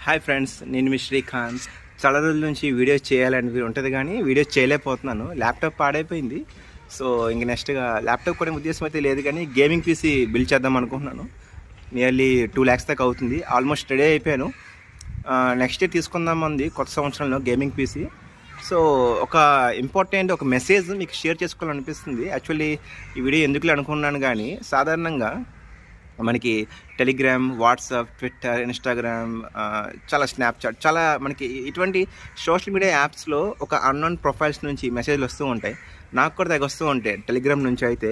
Hi friends, నేను మీ శ్రీకాంత్. చాలా రోజుల నుంచి వీడియోస్ చేయాలని ఉంటుంది కానీ వీడియోస్ చేయలేకపోతున్నాను. ల్యాప్టాప్ పాడైపోయింది. సో ఇంక నెక్స్ట్గా ల్యాప్టాప్ కూడా ఉద్దేశం అయితే లేదు, కానీ గేమింగ్ పీసీ బిల్డ్ చేద్దాం అనుకుంటున్నాను. నియర్లీ 2 lakhs దాకా అవుతుంది. ఆల్మోస్ట్ రెడీ అయిపోయాను. నెక్స్ట్ ఇయర్ తీసుకుందాం అంది కొత్త సంవత్సరంలో గేమింగ్ పీసీ. సో ఒక ఇంపార్టెంట్ ఒక మెసేజ్ మీకు షేర్ చేసుకోవాలనిపిస్తుంది. యాక్చువల్లీ ఈ వీడియో ఎందుకులే అనుకున్నాను, కానీ సాధారణంగా మనకి టెలిగ్రామ్, వాట్సాప్, ట్విట్టర్, ఇన్స్టాగ్రామ్, చాలా స్నాప్చాట్, చాలా మనకి ఇటువంటి సోషల్ మీడియా యాప్స్లో ఒక అన్నోన్ ప్రొఫైల్స్ నుంచి మెసేజ్లు వస్తూ ఉంటాయి. నాకు కూడా దగ్గర వస్తూ ఉంటాయి. టెలిగ్రామ్ నుంచి అయితే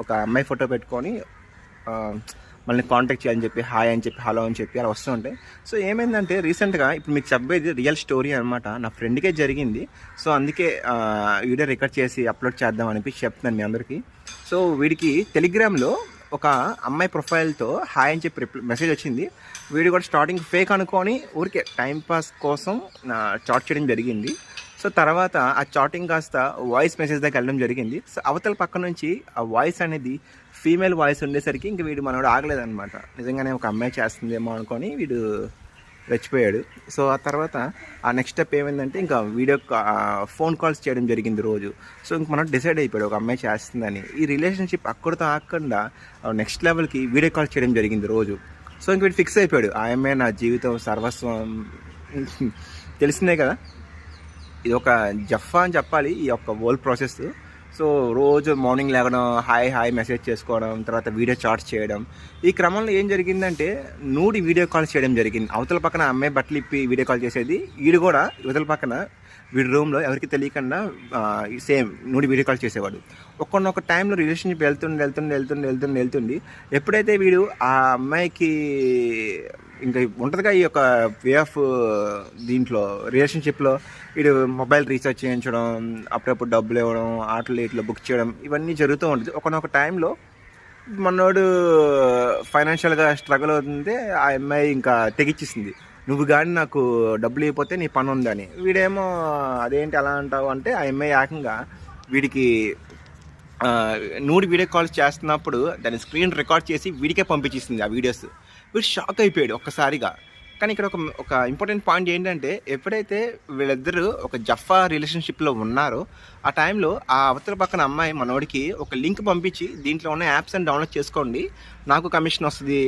ఒక అమ్మాయి ఫోటో పెట్టుకొని మళ్ళీ కాంటాక్ట్ చేయాలని చెప్పి, హాయ్ అని చెప్పి, హలో అని చెప్పి అలా వస్తూ ఉంటాయి. సో ఏమైందంటే రీసెంట్గా ఇప్పుడు మీకు చెప్పేది రియల్ స్టోరీ అనమాట. నా ఫ్రెండ్కే జరిగింది. సో అందుకే వీడియో రికార్డ్ చేసి అప్లోడ్ చేద్దాం అనిపించి చెప్తున్నాను మీ అందరికీ. సో వీడికి టెలిగ్రామ్లో ఒక అమ్మాయి ప్రొఫైల్తో హాయ్ అని చెప్పి మెసేజ్ వచ్చింది. వీడు కూడా స్టార్టింగ్ ఫేక్ అనుకొని ఊరికే టైంపాస్ కోసం చాట్ చేయడం జరిగింది. సో తర్వాత ఆ చాటింగ్ కాస్త వాయిస్ మెసేజ్ దాకా వెళ్ళడం జరిగింది. సో అవతల పక్క నుంచి ఆ వాయిస్ అనేది ఫీమేల్ వాయిస్ ఉండేసరికి ఇంక వీడు మనోడు ఆగలేదన్నమాట. నిజంగానే ఒక అమ్మాయి చేస్తుందేమో అనుకొని వీడు రెచ్చిపోయాడు. సో ఆ తర్వాత ఆ నెక్స్ట్ స్టెప్ ఏమైందంటే ఇంకా వీడియో ఫోన్ కాల్స్ చేయడం జరిగింది రోజు. సో ఇంక మనం డిసైడ్ అయిపోయాడు ఒక అమ్మాయి చేస్తుందని. ఈ రిలేషన్షిప్ అక్కడితో ఆగకుండా నెక్స్ట్ లెవెల్కి వీడియో కాల్స్ చేయడం జరిగింది రోజు. సో ఇంక వీడు ఫిక్స్ అయిపోయాడు, ఆ అమ్మాయి నా జీవితం సర్వస్వం. తెలిసిందే కదా, ఇది ఒక జఫా అని చెప్పాలి ఈ యొక్క హోల్ ప్రాసెస్. సో రోజు మార్నింగ్ లేవడం, హాయ్ హాయ్ మెసేజ్ చేసుకోవడం, తర్వాత వీడియో చాట్స్ చేయడం. ఈ క్రమంలో ఏం జరిగిందంటే నూడి వీడియో కాల్స్ చేయడం జరిగింది. అవతల పక్కన అమ్మాయి బట్టలు ఇప్పి వీడియో కాల్ చేసేది, వీడు కూడా ఇవతల పక్కన వీడి రూమ్లో ఎవరికి తెలియకుండా సేమ్ నూడి వీడియో కాల్ చేసేవాడు. ఒక్కొక్క టైంలో రిలేషన్షిప్ వెళ్తుండి ఎప్పుడైతే వీడు ఆ అమ్మాయికి ఇంకా ఉంటుందిగా ఈ యొక్క వే ఆఫ్ దీంట్లో రిలేషన్షిప్లో వీడు మొబైల్ రీఛార్జ్ చేయించడం, అప్పుడప్పుడు డబ్బులు ఇవ్వడం, ఆటలు ఇట్లా బుక్ చేయడం, ఇవన్నీ జరుగుతూ ఉంటుంది. ఒక్కొక్క టైంలో మనోడు ఫైనాన్షియల్గా స్ట్రగుల్ అవుతుంది. ఆ అమ్మాయి ఇంకా తెగిచ్చేసింది, నువ్వు కానీ నాకు డబ్బులు ఇవ్వకపోతే నీ పని ఉందని. వీడేమో అదేంటి అలా అంటావు అంటే ఆ అమ్మాయి ఏకంగా వీడికి నూడి వీడియో కాల్స్ చేస్తున్నప్పుడు దాని స్క్రీన్ రికార్డ్ చేసి వీడికే పంపించేసింది ఆ వీడియోస్. వీడు షాక్ అయిపోయాడు ఒక్కసారిగా. కానీ ఇక్కడ ఒక ఇంపార్టెంట్ పాయింట్ ఏంటంటే ఎప్పుడైతే వీళ్ళిద్దరూ ఒక జఫా రిలేషన్షిప్లో ఉన్నారో ఆ టైంలో ఆ అవతల పక్కన అమ్మాయి మనోడికి ఒక లింక్ పంపించి దీంట్లో ఉన్న యాప్స్ అని డౌన్లోడ్ చేసుకోండి, నాకు కమిషన్ వస్తుంది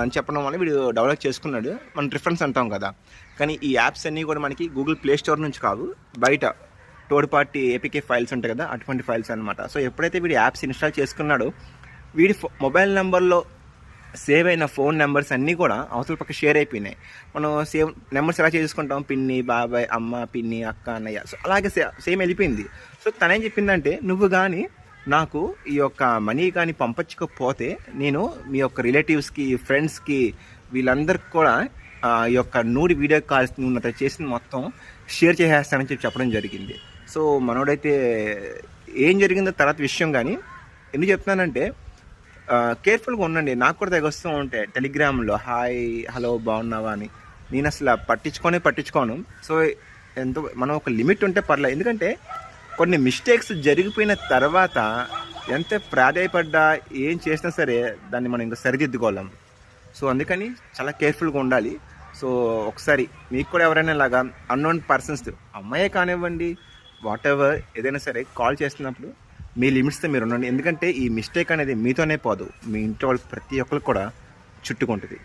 అని చెప్పడం వల్ల వీడు డౌన్లోడ్ చేసుకున్నాడు. మనం రిఫరెన్స్ అంటాం కదా, కానీ ఈ యాప్స్ అన్నీ కూడా మనకి గూగుల్ ప్లే స్టోర్ నుంచి కావు, బయట థర్డ్ పార్టీ ఏపీకే ఫైల్స్ ఉంటాయి కదా, అటువంటి ఫైల్స్ అనమాట. సో ఎప్పుడైతే వీడు యాప్స్ ఇన్స్టాల్ చేసుకున్నాడో వీడి మొబైల్ నెంబర్లో సేవ్ అయిన ఫోన్ నెంబర్స్ అన్నీ కూడా అవతల పక్క షేర్ అయిపోయినాయి. మనం సేవ్ నెంబర్స్ ఎలా చేసుకుంటాం, పిన్ని, బాబాయ్, అమ్మ, పిన్ని, అక్క, అన్నయ్య. సో అలాగే సేమ్ వెళ్ళిపోయింది. సో తనేం చెప్పిందంటే నువ్వు కానీ నాకు ఈ యొక్క మనీ కానీ పంపించకపోతే నేను మీ యొక్క రిలేటివ్స్కి, ఫ్రెండ్స్కి, వీళ్ళందరికీ కూడా ఈ యొక్క నూడి వీడియో కాల్స్ నువ్వు నాతో చేసిన మొత్తం షేర్ చేసేస్తానని చెప్పడం జరిగింది. సో మనోడైతే ఏం జరిగిందో తర్వాత విషయం, కానీ ఎందుకు చెప్తున్నానంటే కేర్ఫుల్గా ఉండండి. నాకు కూడా దగ్గర వస్తూ ఉంటాయి టెలిగ్రామ్లో హాయ్, హలో, బాగున్నావా అని. నేను అసలు పట్టించుకోను. సో ఎంతో మనం ఒక లిమిట్ ఉంటే పర్లేదు. ఎందుకంటే కొన్ని మిస్టేక్స్ జరిగిపోయిన తర్వాత ఎంత ప్రాధాయపడ్డా ఏం చేసినా సరే దాన్ని మనం ఇంకా సరిదిద్దుకోలేం. సో అందుకని చాలా కేర్ఫుల్గా ఉండాలి. సో ఒకసారి మీకు కూడా ఎవరైనా ఇలాగా అన్నోన్ పర్సన్స్, అమ్మాయే కానివ్వండి, వాట్ ఎవర్ ఏదైనా సరే కాల్ చేస్తున్నప్పుడు మీ లిమిట్స్తో మీరు ఉండండి. ఎందుకంటే ఈ మిస్టేక్ అనేది మీతోనే పోదు, మీ ఇంట్లో వాళ్ళు ప్రతి ఒక్కరికి కూడా చుట్టుకుంటుంది.